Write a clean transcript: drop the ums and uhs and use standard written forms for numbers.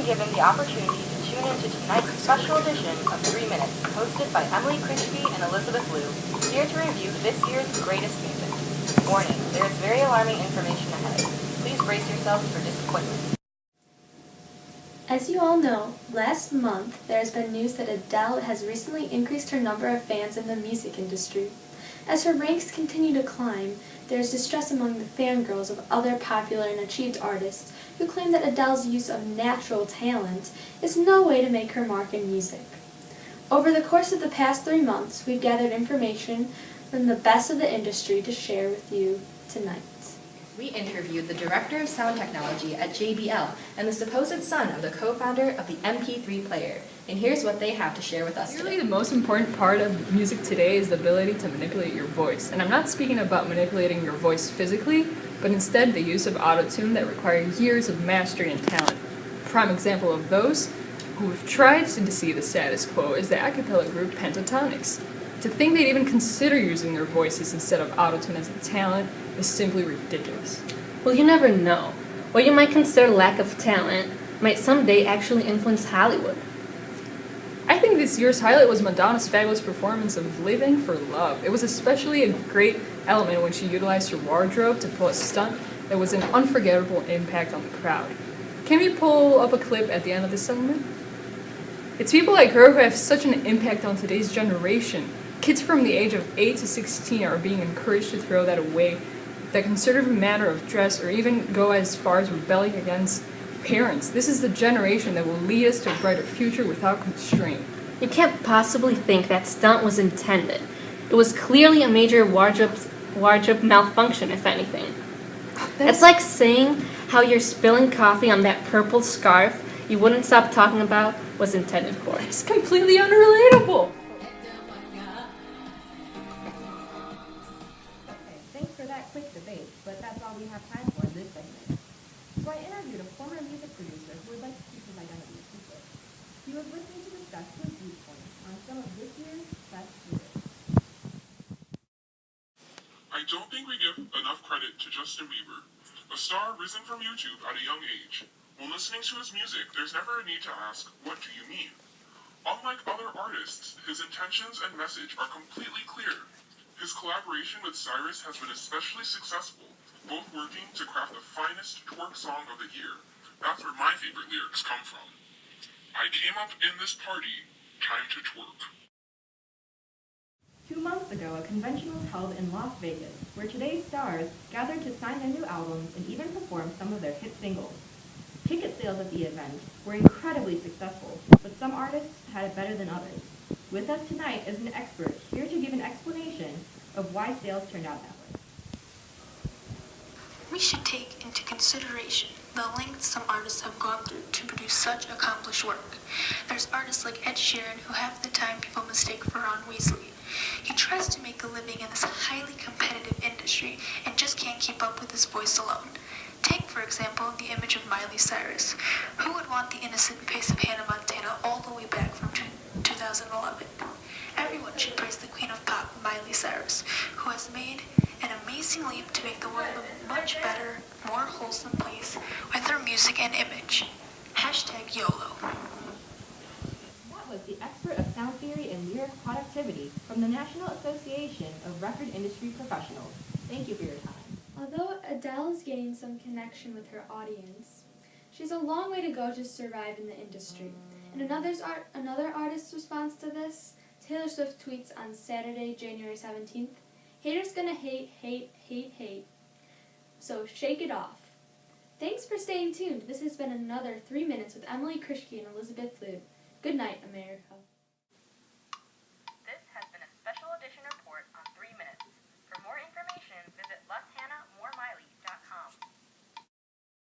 given the opportunity to tune into tonight's special edition of 3 Minutes, hosted by Emily Krischke and Elizabeth Lieu, here to review this year's greatest music. Warning, there is very alarming information ahead. Please brace yourselves for disappointment. As you all know, last month there has been news that Adele has recently increased her number of fans in the music industry. As her ranks continue to climb, there is distress among the fangirls of other popular and achieved artists who claim that Adele's use of natural talent is no way to make her mark in music. Over the course of the past 3 months, we've gathered information from the best of the industry to share with you tonight. We interviewed the Director of Sound Technology at JBL and the supposed son of the co-founder of the MP3 player. And here's what they have to share with us Really, today. the most important part of music today is the ability to manipulate your voice. And I'm not speaking about manipulating your voice physically, but instead the use of auto-tune that require years of mastery and talent. A prime example of those who have tried to deceive the status quo is the a cappella group Pentatonics. To think they'd even consider using their voices instead of auto-tune as a talent is simply ridiculous. Well, you never know. What you might consider lack of talent might someday actually influence Hollywood. I think this year's highlight was Madonna's fabulous performance of Living for Love. It was especially a great element when she utilized her wardrobe to pull a stunt that was an unforgettable impact on the crowd. Can we pull up a clip at the end of this segment? It's people like her who have such an impact on today's generation. Kids from the age of 8 to 16 are being encouraged to throw that away, that conservative manner of dress, or even go as far as rebelling against parents. This is the generation that will lead us to a brighter future without constraint. You can't possibly think that stunt was intended. It was clearly a major wardrobe malfunction, if anything. It's like saying how you're spilling coffee on that purple scarf you wouldn't stop talking about was intended for. It's completely unrelatable. Thanks for that quick debate, but that's all we have time for in this segment. So I interviewed a former music producer who would like to keep his identity secret. He was with me to discuss his viewpoints on some of this year's best lyrics. I don't think we give enough credit to Justin Bieber, a star risen from YouTube at a young age. When listening to his music, there's never a need to ask, what do you mean? Unlike other artists, his intentions and message are completely clear. His collaboration with Cyrus has been especially successful, both working to craft the finest twerk song of the year. That's where my favorite lyrics come from. I came up in this party, time to twerk. 2 months ago, a convention was held in Las Vegas, where today's stars gathered to sign their new albums and even perform some of their hit singles. Ticket sales at the event were incredibly successful, but some artists had it better than others. With us tonight is an expert here to give an explanation of why sales turned out that way. We should take into consideration the lengths some artists have gone through to produce such accomplished work. There's artists like Ed Sheeran who half the time people mistake for Ron Weasley. He tries to make a living in this highly competitive industry and just can't keep up with his voice alone. Take, for example, the image of Miley Cyrus. Who would want the innocent face of Hannah Montana all the way back from 2011? Everyone should praise the queen of pop, Miley Cyrus, who has made an amazing leap to make the world a much better, more wholesome place with her music and image. Hashtag YOLO. That was the expert of sound theory and lyric productivity from the National Association of Record Industry Professionals. Thank you for your time. Although Adele is gaining some connection with her audience, she's a long way to go to survive in the industry. And another artist's response to this, Taylor Swift tweets on Saturday, January 17th, "Haters gonna hate, hate, hate, hate. So shake it off." Thanks for staying tuned. This has been another 3 Minutes with Emily Krischke and Elizabeth Lieu. Good night, America.